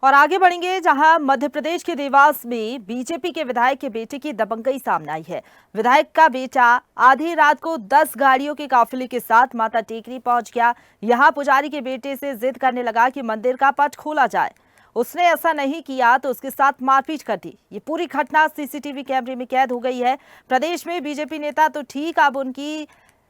और आगे बढ़ेंगे जहां मध्य प्रदेश के देवास में बीजेपी के विधायक के बेटे की दबंगई सामने आई है। विधायक का बेटा आधी रात को 10 गाड़ियों के काफिले के साथ माता टेकरी पहुंच गया। यहां पुजारी के बेटे से जिद करने लगा कि मंदिर का पट खोला जाए। उसने ऐसा नहीं किया तो उसके साथ मारपीट कर दी। ये पूरी घटना सीसीटीवी कैमरे में कैद हो गई है। प्रदेश में बीजेपी नेता तो ठीक, अब उनकी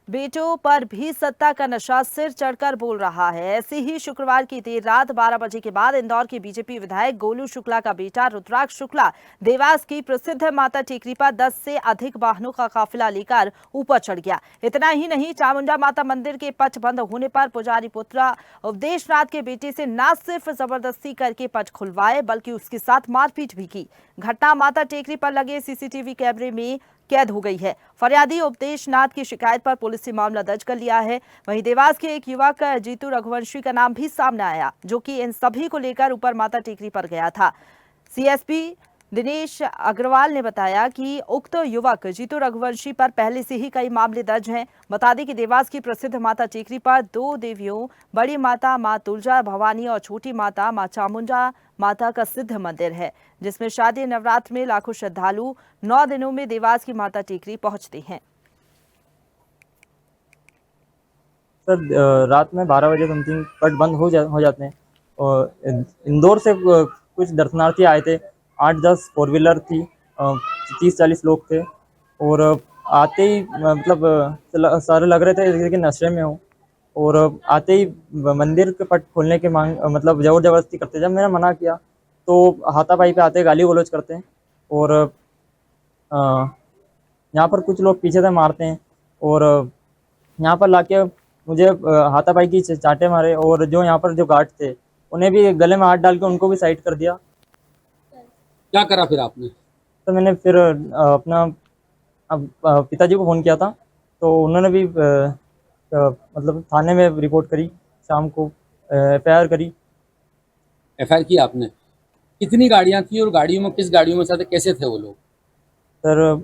बेटों पर भी सत्ता का नशा सिर चढ़कर बोल रहा है। ऐसे ही शुक्रवार की देर रात 12 बजे के बाद इंदौर के बीजेपी विधायक गोलू शुक्ला का बेटा रुद्राक्ष शुक्ला देवास की प्रसिद्ध माता टेकरी पर 10 से अधिक वाहनों का काफिला लेकर ऊपर चढ़ गया। इतना ही नहीं, चामुंडा माता मंदिर के पट बंद होने पर पुजारी पुत्र उपदेशनाथ के बेटे से न सिर्फ जबरदस्ती करके पट खुलवाए बल्कि उसके साथ मारपीट भी की। घटना माता टेकरी पर लगे सीसीटीवी कैमरे में कैद हो गई है। फरियादी उपदेशनाथ की शिकायत पर पुलिस ने मामला दर्ज कर लिया है। वहीं देवास के एक युवक जीतू रघुवंशी का नाम भी सामने आया, जो कि इन सभी को लेकर ऊपर माता टेकरी पर गया था। सीएसपी दिनेश अग्रवाल ने बताया कि उक्त युवक जीतू रघुवंशी पर पहले से ही कई मामले दर्ज हैं। बता दें कि देवास की प्रसिद्ध माता टेकरी पर 2 देवियों, बड़ी माता मां तुलजा भवानी और छोटी माता मां चामुंडा माता का सिद्ध मंदिर है, जिसमें शारदीय नवरात्र में लाखों श्रद्धालु 9 दिनों में देवास की माता टेकरी पहुंचते हैं। सर, रात में 12 बजे समथिंग पट बंद हो जाते हैं और इंदौर से कुछ दर्शनार्थी आए थे। 8-10 फोर व्हीलर थी, 30-40 लोग थे और आते ही मतलब सारे लग रहे थे कि नशे में हो और आते ही मंदिर के पट खोलने के मांग मतलब ज़बरदस्ती करते। जब मैंने मना किया तो हाथापाई पे आते गाली गलौज करते हैं और यहाँ पर कुछ लोग पीछे से मारते हैं और यहाँ पर लाके मुझे हाथापाई की चाटे मारे और जो यहाँ पर जो गार्ड थे उन्हें भी गले में हाथ डाल के उनको भी साइड कर दिया। क्या करा फिर आपने? तो मैंने फिर अपना पिताजी को फ़ोन किया था, तो उन्होंने भी मतलब थाने में रिपोर्ट करी, शाम को एफआईआर करी। एफआईआर की आपने? कितनी गाड़ियां थी और गाड़ियों में किस गाड़ियों में साथ कैसे थे वो लोग? सर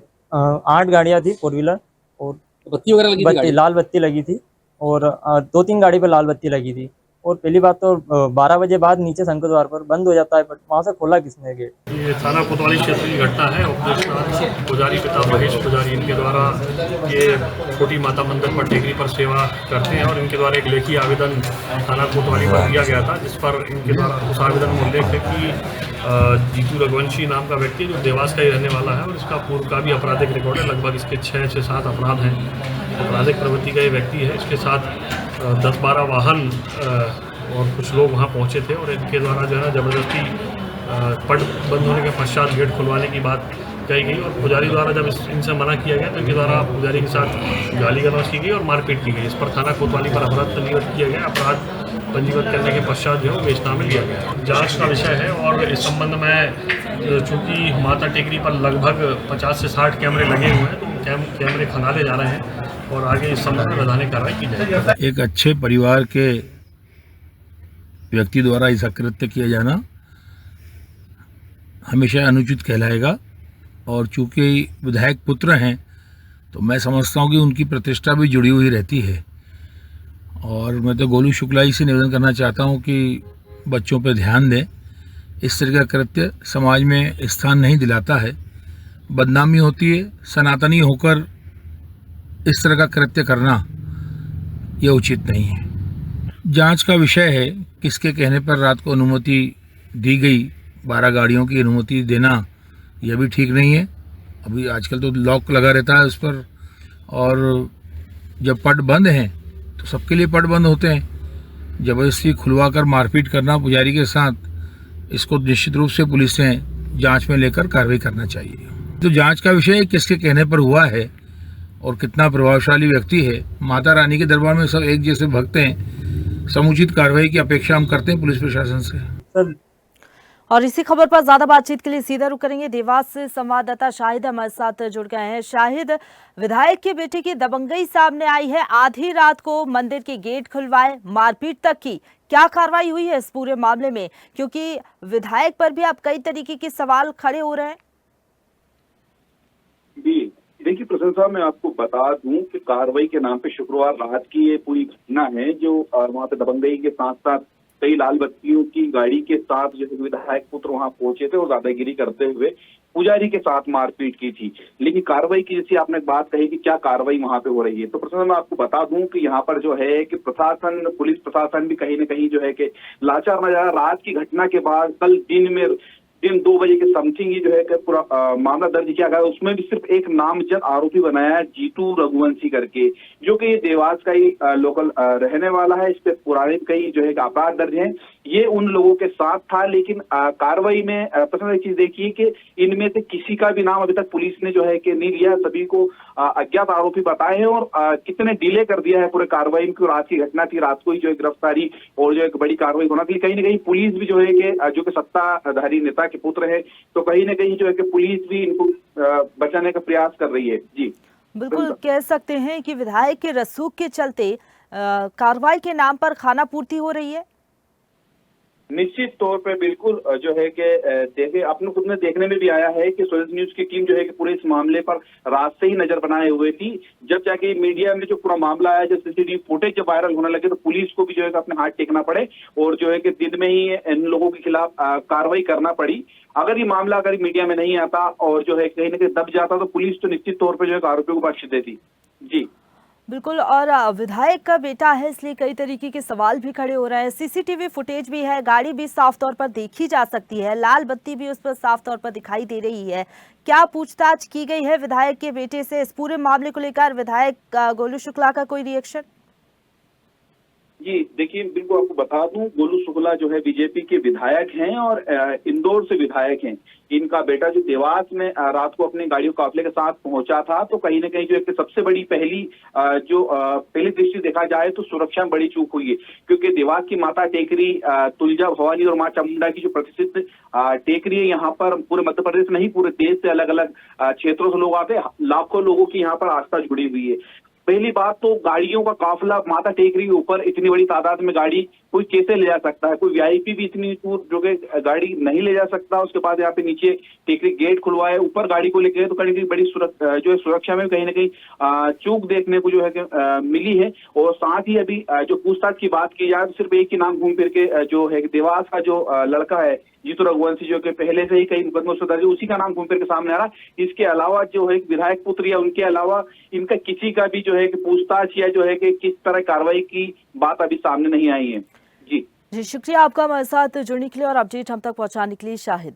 8 गाड़ियाँ थी फोर व्हीलर और तो बत्ती वगैरह लगी थी गाड़ी? लाल बत्ती लगी थी और 2-3 गाड़ी पे लाल बत्ती लगी थी। और पहली बात तो 12 बजे बाद नीचे शंकर द्वार पर बंद हो जाता है, बट वहाँ से खोला किसने गेट? ये थाना कोतवाली क्षेत्र की घटना है। उपदेशनाथ पुजारी पिता महेश पुजारी, इनके द्वारा ये छोटी माता मंदिर पर टेकरी पर सेवा करते हैं और इनके द्वारा एक लेखी आवेदन थाना कोतवाली पर दिया गया था, जिस पर इनके द्वारा उस आवेदन में उल्लेख है कि जीतू रघुवंशी नाम का व्यक्ति जो देवास का ही रहने वाला है और इसका पूर्व का भी आपराधिक रिकॉर्ड है। लगभग इसके 6 से 7 अपराध हैं। आपराधिक प्रवृत्ति का ये व्यक्ति है। इसके साथ 10-12 वाहन और कुछ लोग वहाँ पहुँचे थे और इनके द्वारा जो है ना जबरदस्ती पट बंद होने के पश्चात गेट खुलवाने की बात कही गई और पुजारी द्वारा जब इनसे मना किया गया तो इनके द्वारा पुजारी के साथ गाली गलौज की गई और मारपीट की गई। इस पर थाना कोतवाली पर अपराध पंजीबद्ध किया गया। अपराध पंजीबद्ध करने के पश्चात जो है बेचना में लिया गया। जांच का विषय है और इस संबंध में चूँकि माता टेकरी पर लगभग 50 से 60 कैमरे लगे हुए हैं, तो कैमरे खंगाले जा रहे हैं और आगे इस संबंध में वैधानिक कार्रवाई की जाएगी। एक अच्छे परिवार के व्यक्ति द्वारा ऐसा कृत्य किया जाना हमेशा अनुचित कहलाएगा और चूंकि विधायक पुत्र हैं तो मैं समझता हूं कि उनकी प्रतिष्ठा भी जुड़ी हुई रहती है। और मैं तो गोलू शुक्ला जी से निवेदन करना चाहता हूं कि बच्चों पर ध्यान दें। इस तरह का कृत्य समाज में स्थान नहीं दिलाता है, बदनामी होती है। सनातनी होकर इस तरह का कृत्य करना यह उचित नहीं है। जांच का विषय है, किसके कहने पर रात को अनुमति दी गई। 12 गाड़ियों की अनुमति देना यह भी ठीक नहीं है। अभी आजकल तो लॉक लगा रहता है उस पर, और जब पट बंद हैं तो सबके लिए पट बंद होते हैं। ज़बरदस्ती खुलवा कर मारपीट करना पुजारी के साथ, इसको निश्चित रूप से पुलिस ने जांच में लेकर कार्रवाई करना चाहिए। तो जांच का विषय किसके कहने पर हुआ है और कितना प्रभावशाली व्यक्ति है। माता रानी के दरबार में सब एक जैसे भक्त हैं। समुचित कार्रवाई की अपेक्षा हम करते हैं पुलिस प्रशासन से। सर, और इसी खबर पर ज्यादा बातचीत के लिए सीधा रुख करेंगे। देवास से संवाददाता शाहिद हमारे साथ जुड़ गए हैं। शाहिद, विधायक के बेटे की दबंगई सामने आई है। आधी रात को मंदिर के गेट खुलवाए, मारपीट तक की। क्या कार्रवाई हुई है इस पूरे मामले में, क्योंकि विधायक पर भी अब कई तरीके के सवाल खड़े हो रहे हैं। जी देखिए प्रसन्न साहब, मैं आपको बता दूं कि कार्रवाई के नाम पे शुक्रवार रात की ये पूरी घटना है जो वहाँ पे दबंगई के साथ साथ कई लाल बत्तियों की गाड़ी के साथ जो है विधायक पुत्र वहां पहुंचे थे और दादागिरी करते हुए पुजारी के साथ मारपीट की थी। लेकिन कार्रवाई की, जैसे आपने बात कही कि क्या कार्रवाई वहां पे हो रही है, तो प्रशासन, मैं आपको बता दूं कि यहाँ पर जो है कि प्रशासन, पुलिस प्रशासन भी कहीं न कहीं जो है कि लाचार नजर आ रहा। रात की घटना के बाद कल दिन 2 बजे के समथिंग ही जो है कि पूरा मामला दर्ज किया गया। उसमें भी सिर्फ एक नामजद आरोपी बनाया है, जीतू रघुवंशी करके, जो कि देवास का ही लोकल रहने वाला है। इस पे पुराने कई जो है कि अपराध दर्ज हैं। ये उन लोगों के साथ था, लेकिन कार्रवाई में पसंद एक चीज देखिए कि इनमें से किसी का भी नाम अभी तक पुलिस ने जो है कि नहीं लिया। सभी को अज्ञात आरोपी बताए हैं और कितने डिले कर दिया है पूरे कार्रवाई में। क्यों, रात की घटना थी, रात को ही जो है गिरफ्तारी और जो एक बड़ी कार्रवाई होना थी। कहीं ना कहीं पुलिस भी जो है कि जो कि सत्ताधारी नेता के पुत्र है, तो कहीं ना कहीं जो है कि पुलिस भी इनको बचाने का प्रयास कर रही है। जी बिल्कुल, कह सकते हैं कि विधायक के रसूख के चलते कार्रवाई के नाम पर खाना पूर्ति हो रही है। निश्चित तौर पे बिल्कुल जो है कि देखे, अपने खुद में देखने में भी आया है कि सोशल न्यूज की टीम जो है कि पूरे इस मामले पर रात से ही नजर बनाए हुए थी। जब जाके मीडिया में जो पूरा मामला आया, जब सीसीटीवी फुटेज जब वायरल होने लगे, तो पुलिस को भी जो है अपने हाथ टेकना पड़े और जो है कि दिन में ही इन लोगों के खिलाफ कार्रवाई करना पड़ी। अगर ये मामला अगर मीडिया में नहीं आता और जो है कहीं ना कहीं दब जाता, तो पुलिस तो निश्चित तौर पर जो है आरोपियों को बख्श देती। जी बिल्कुल, और विधायक का बेटा है, इसलिए कई तरीके के सवाल भी खड़े हो रहे हैं। सीसीटीवी फुटेज भी है, गाड़ी भी साफ तौर पर देखी जा सकती है, लाल बत्ती भी उस पर साफ तौर पर दिखाई दे रही है। क्या पूछताछ की गई है विधायक के बेटे से? इस पूरे मामले को लेकर विधायक गोलू शुक्ला का कोई रिएक्शन? जी देखिए, बिल्कुल आपको बता दूं, गोलू शुक्ला जो है बीजेपी के विधायक हैं और इंदौर से विधायक हैं। इनका बेटा जो देवास में रात को अपने गाड़ियों काफिले के साथ पहुंचा था, तो कहीं ना कहीं जो एक सबसे बड़ी पहली दृष्टि देखा जाए तो सुरक्षा में बड़ी चूक हुई है। क्योंकि देवास की माता टेकरी, तुलजा भवानी और मां चामुंडा की जो प्रतिष्ठित टेकरी है, यहाँ पर पूरे मध्य प्रदेश नहीं, पूरे देश से अलग अलग क्षेत्रों से लोग आते हैं। लाखों लोगों की यहाँ पर आस्था जुड़ी हुई है। पहली बात तो गाड़ियों का काफिला माता टेकरी के ऊपर इतनी बड़ी तादाद में गाड़ी कोई कैसे ले जा सकता है? कोई वीआईपी भी इतनी दूर जो कि गाड़ी नहीं ले जा सकता। उसके बाद यहाँ पे नीचे टेकरी गेट खुलवाए, ऊपर गाड़ी को लेके, तो कहीं ना कहीं बड़ी जो है सुरक्षा में कहीं ना कहीं चूक देखने को जो है मिली है। और साथ ही अभी जो पूछताछ की बात की जाए, तो सिर्फ एक ही नाम घूम फिर के जो है देवास का जो लड़का है जीतू रघुवंशी, जो कि पहले से ही कई मुकदमों से दर्ज, उसी का नाम घूम फिर के सामने आ रहा। इसके अलावा जो है विधायक पुत्र या उनके अलावा इनका किसी का भी जो है कि पूछताछ या जो है कि किस तरह कार्रवाई की बात अभी सामने नहीं आई है। जी शुक्रिया आपका हमारे साथ जुड़ने के लिए और अपडेट हम तक पहुंचाने के लिए, शाहिद।